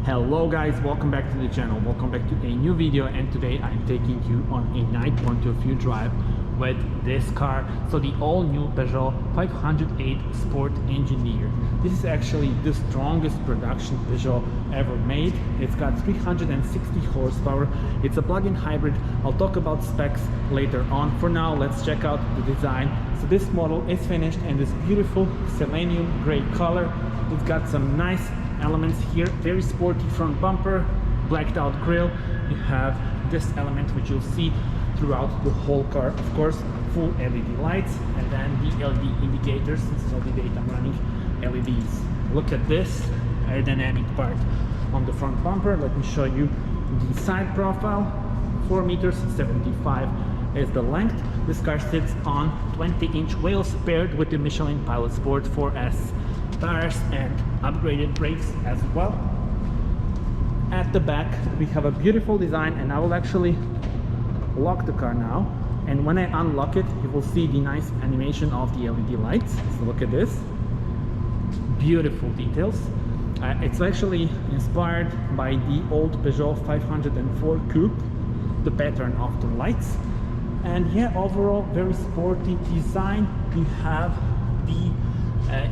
Hello guys, welcome back to the channel, welcome back to a new video, and today I'm taking you on a night point of view drive with this car. So the all-new Peugeot 508 Sport Engineer. This is actually the strongest production Peugeot ever made. It's got 360 horsepower. It's a plug-in hybrid. I'll talk about specs later on. For now, let's check out the design. So this model is finished in this beautiful Selenium gray color. It's got some nice elements here, very sporty front bumper, blacked out grille. You have this element which you'll see throughout the whole car, of course, full LED lights, and then the LED indicators. This is all the daytime running LEDs. Look at this aerodynamic part on the front bumper. Let me show you the side profile. 4 meters 75 is the length. This car sits on 20-inch wheels paired with the Michelin Pilot Sport 4S tires and upgraded brakes as well. At the back we have a beautiful design, and I will actually lock the car now, and when I unlock it you will see the nice animation of the LED lights. So look at this, beautiful details. It's actually inspired by the old Peugeot 504 Coupe, the pattern of the lights. And yeah, overall very sporty design. You have the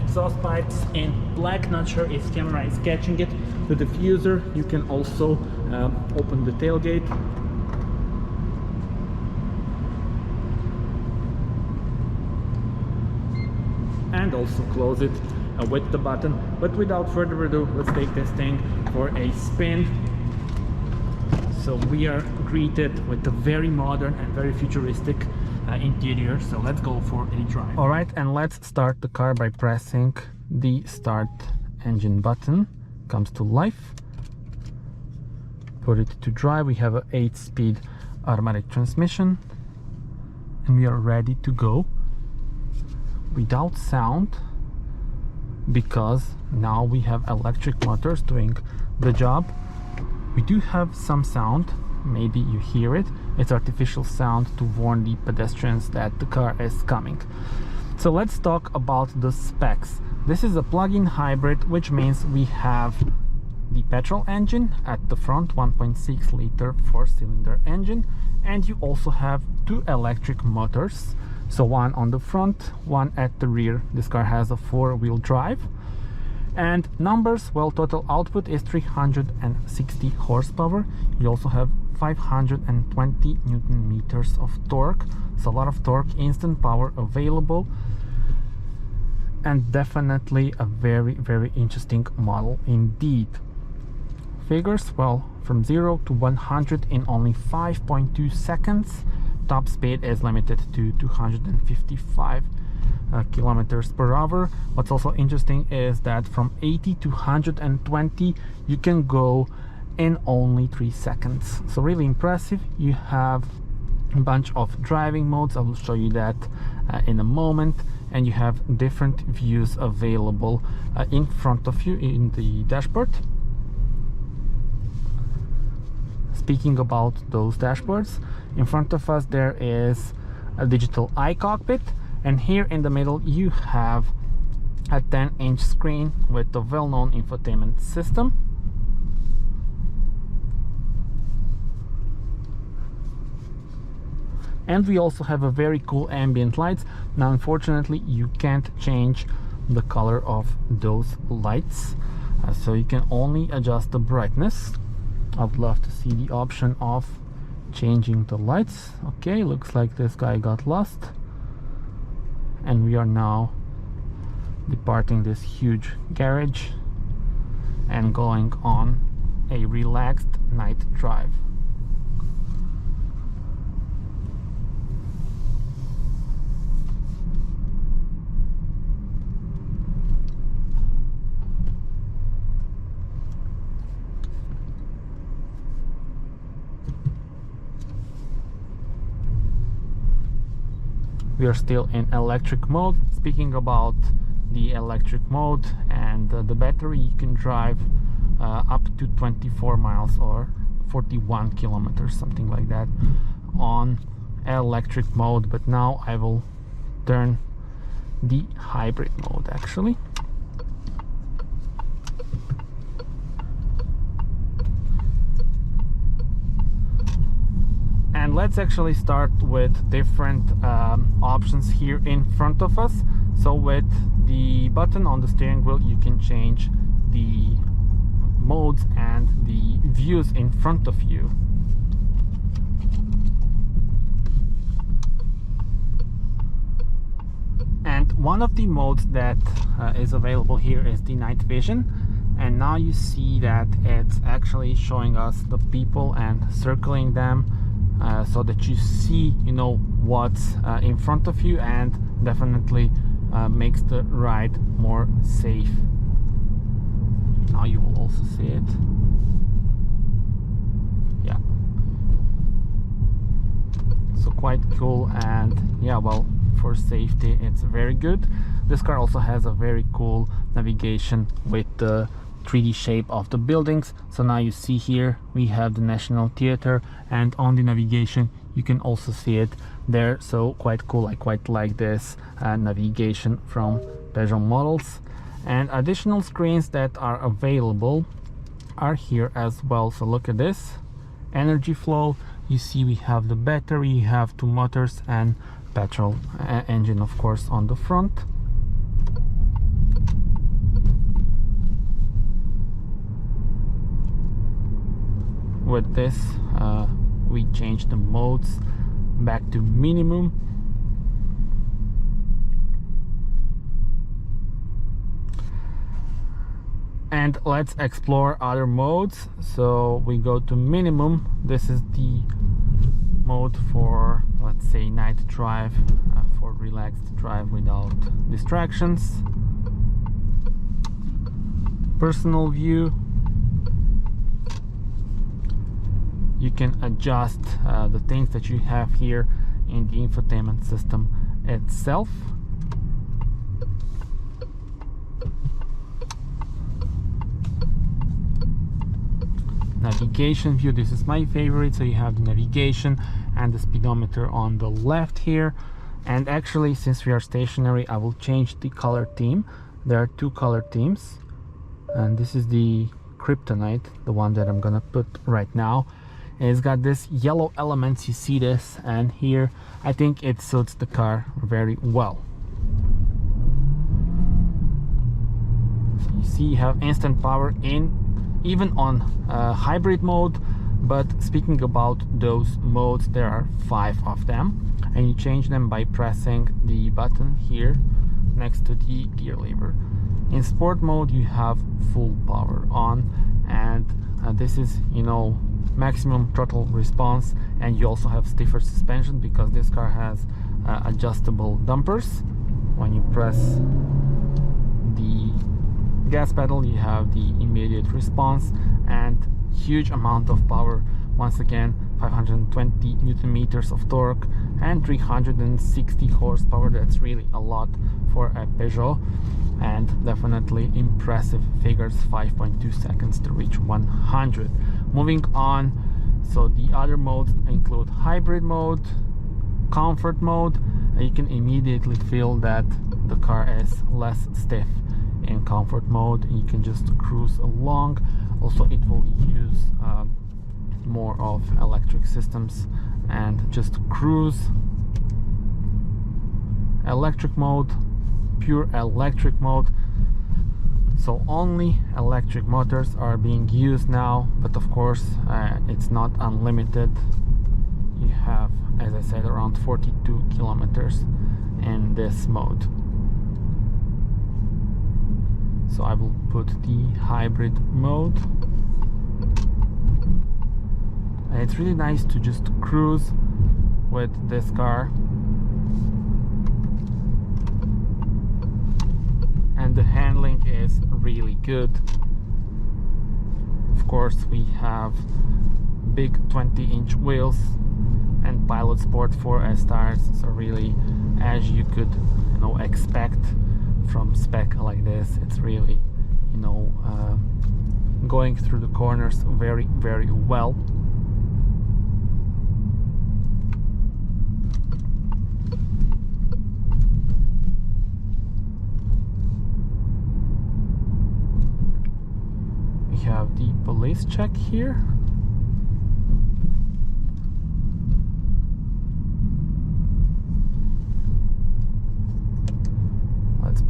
exhaust pipes in black. Not sure if camera is catching it. The diffuser, you can also open the tailgate. And also close it with the button. But without further ado, let's take this thing for a spin. So we are greeted with a very modern and very futuristic interior, so let's go for a drive. All right, and let's start the car by pressing the start engine button. Comes to life. Put it to drive. We have an 8-speed automatic transmission, and we are ready to go without sound, because now we have electric motors doing the job. We do have some sound, maybe you hear it. It's artificial sound to warn the pedestrians that the car is coming. So let's talk about the specs. This is a plug-in hybrid, which means we have the petrol engine at the front, 1.6 liter 4-cylinder engine, and you also have 2 electric motors. So one on the front, one at the rear. This car has a 4-wheel drive. And numbers, well, total output is 360 horsepower. You also have 520 newton meters of torque, so a lot of torque, instant power available, and definitely a very interesting model indeed. Figures, well, from 0 to 100 in only 5.2 seconds. Top speed is limited to 255 kilometers per hour. What's also interesting is that from 80 to 120 you can go in only 3 seconds, so really impressive. You have a bunch of driving modes. I will show you that in a moment, and you have different views available in front of you in the dashboard. Speaking about those dashboards, in front of us there is a digital i-cockpit, and here in the middle you have a 10-inch screen with the well-known infotainment system. And we also have a very cool ambient lights. Now unfortunately you can't change the color of those lights, so you can only adjust the brightness. I would love to see the option of changing the lights. Okay, looks like this guy got lost, and we are now departing this huge garage and going on a relaxed night drive. We are still in electric mode. Speaking about the electric mode and the battery, you can drive up to 24 miles or 41 kilometers, something like that, on electric mode. But now I will turn the hybrid mode actually. let's actually start with different options here in front of us. So with the button on the steering wheel, you can change the modes and the views in front of you. And one of the modes that is available here is the night vision. And now you see that it's actually showing us the people and circling them, so that you see, you know, what's in front of you, and definitely makes the ride more safe. Now you will also see it. Yeah. So quite cool, and yeah, well, for safety it's very good. This car also has a very cool navigation with the 3D shape of the buildings. So now you see here we have the National Theatre, and on the navigation you can also see it there. So quite cool. I quite like this navigation from Peugeot models. And additional screens that are available are here as well. So look at this energy flow. You see we have the battery, you have 2 motors and petrol engine, of course, on the front. With this we change the modes back to minimum. And let's explore other modes. So we go to minimum. This is the mode for, let's say, night drive, for relaxed drive without distractions. Personal view. You can adjust the things that you have here in the infotainment system itself. Navigation view, this is my favorite. So you have the navigation and the speedometer on the left here. And actually, since we are stationary, I will change the color theme. There are 2 color themes, and this is the Kryptonite, the one that I'm gonna put right now. And it's got this yellow elements, you see this, and here I think it suits the car very well. So you see you have instant power in even on hybrid mode. But speaking about those modes, there are 5 of them, and you change them by pressing the button here next to the gear lever. In sport mode you have full power on, and this is, you know, maximum throttle response, and you also have stiffer suspension because this car has adjustable dampers. When you press the gas pedal you have the immediate response and huge amount of power. Once again, 520 Newton meters of torque and 360 horsepower. That's really a lot for a Peugeot, and definitely impressive figures. 5.2 seconds to reach 100. Moving on, so the other modes include hybrid mode, comfort mode, and you can immediately feel that the car is less stiff in comfort mode. You can just cruise along. Also, it will use more of electric systems and just cruise. Electric mode, pure electric mode. So only electric motors are being used now, but of course it's not unlimited. You have, as I said, around 42 kilometers in this mode. So I will put the hybrid mode. And it's really nice to just cruise with this car. And the handling is really good. Of course, we have big 20-inch wheels and Pilot Sport 4S tires. So really, as you could, you know, expect from spec like this, it's really, you know, going through the corners very, very well. We have the police check here.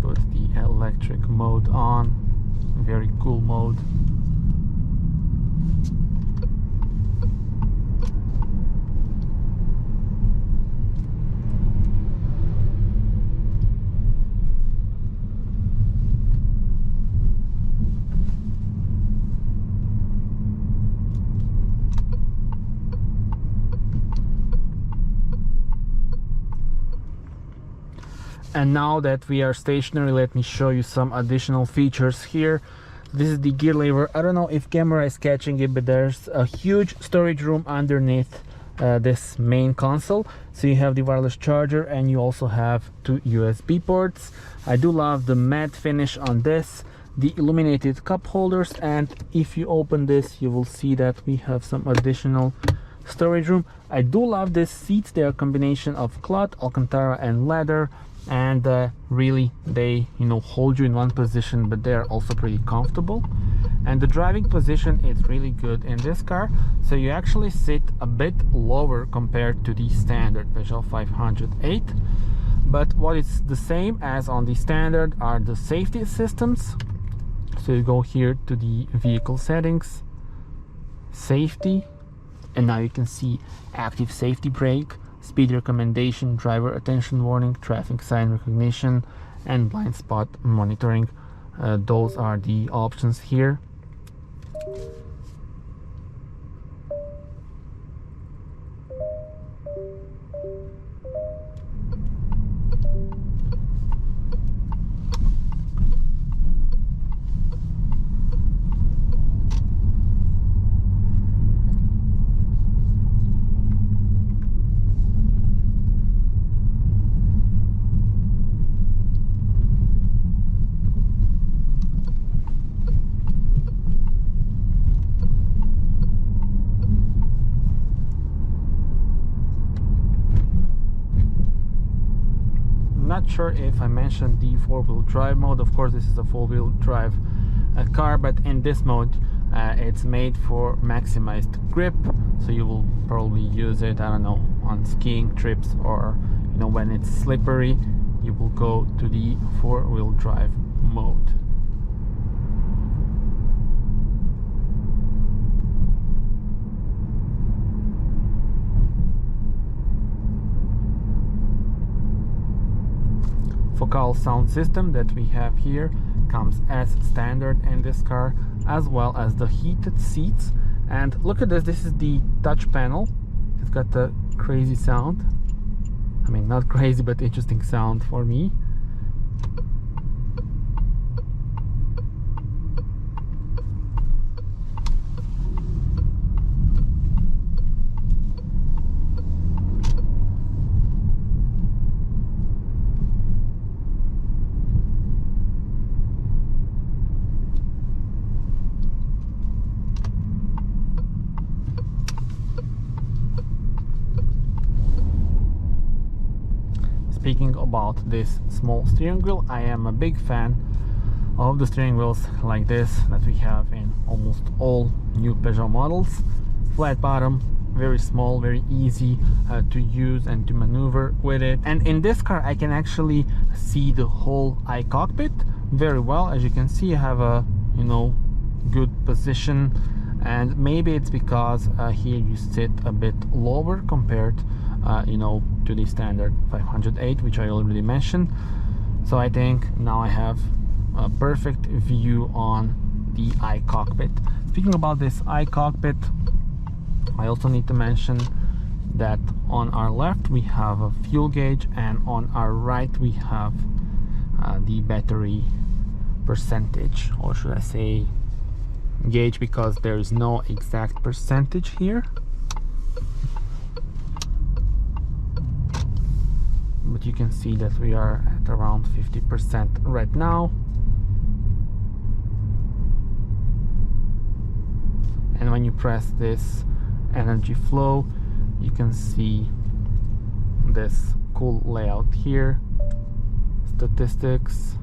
put the electric mode on. Very cool mode. And now that we are stationary, let me show you some additional features here. This is the gear lever. I don't know if camera is catching it, but there's a huge storage room underneath this main console. So you have the wireless charger and you also have 2 USB ports. I do love the matte finish on this, the illuminated cup holders, and if you open this you will see that we have some additional storage room. I do love these seats. They are a combination of cloth, alcantara and leather, and really they hold you in one position, but they are also pretty comfortable. And the driving position is really good in this car, so you actually sit a bit lower compared to the standard Peugeot 508. But what is the same as on the standard are the safety systems. So you go here to the vehicle settings, safety, and now you can see active safety brake, speed recommendation, driver attention warning, traffic sign recognition, and blind spot monitoring. Those are the options here. Not sure if I mentioned the four-wheel drive mode. Of course, this is a four-wheel drive car, but in this mode it's made for maximized grip, so you will probably use it, I don't know, on skiing trips, or when it's slippery you will go to the four-wheel drive mode. Focal sound system that we have here comes as standard in this car, as well as the heated seats. And look at this, this is the touch panel. It's got a crazy sound. I mean, not crazy, but interesting sound for me. Speaking about this small steering wheel, I am a big fan of the steering wheels like this that we have in almost all new Peugeot models. Flat bottom, very small, very easy to use and to maneuver with it. And in this car I can actually see the whole i-cockpit very well. As you can see, I have a good position, and maybe it's because here you sit a bit lower compared to the standard 508, which I already mentioned. So I think now I have a perfect view on the i-cockpit. Speaking about this i-cockpit, I also need to mention that on our left we have a fuel gauge, and on our right we have the battery percentage, or should I say gauge, because there is no exact percentage here. But you can see that we are at around 50% right now. And when you press this energy flow, you can see this cool layout here, statistics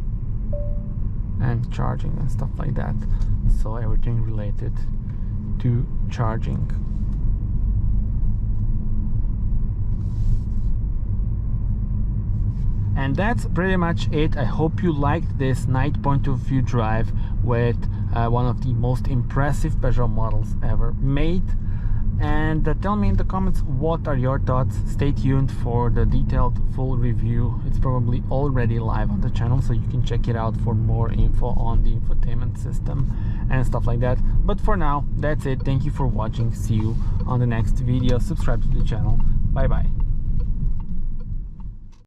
and charging and stuff like that. So everything related to charging. And that's pretty much it. I hope you liked this night point of view drive with one of the most impressive Peugeot models ever made. And tell me in the comments what are your thoughts. Stay tuned for the detailed full review. It's probably already live on the channel, so you can check it out for more info on the infotainment system and stuff like that. But for now, that's it. Thank you for watching. See you on the next video. Subscribe to the channel. Bye bye.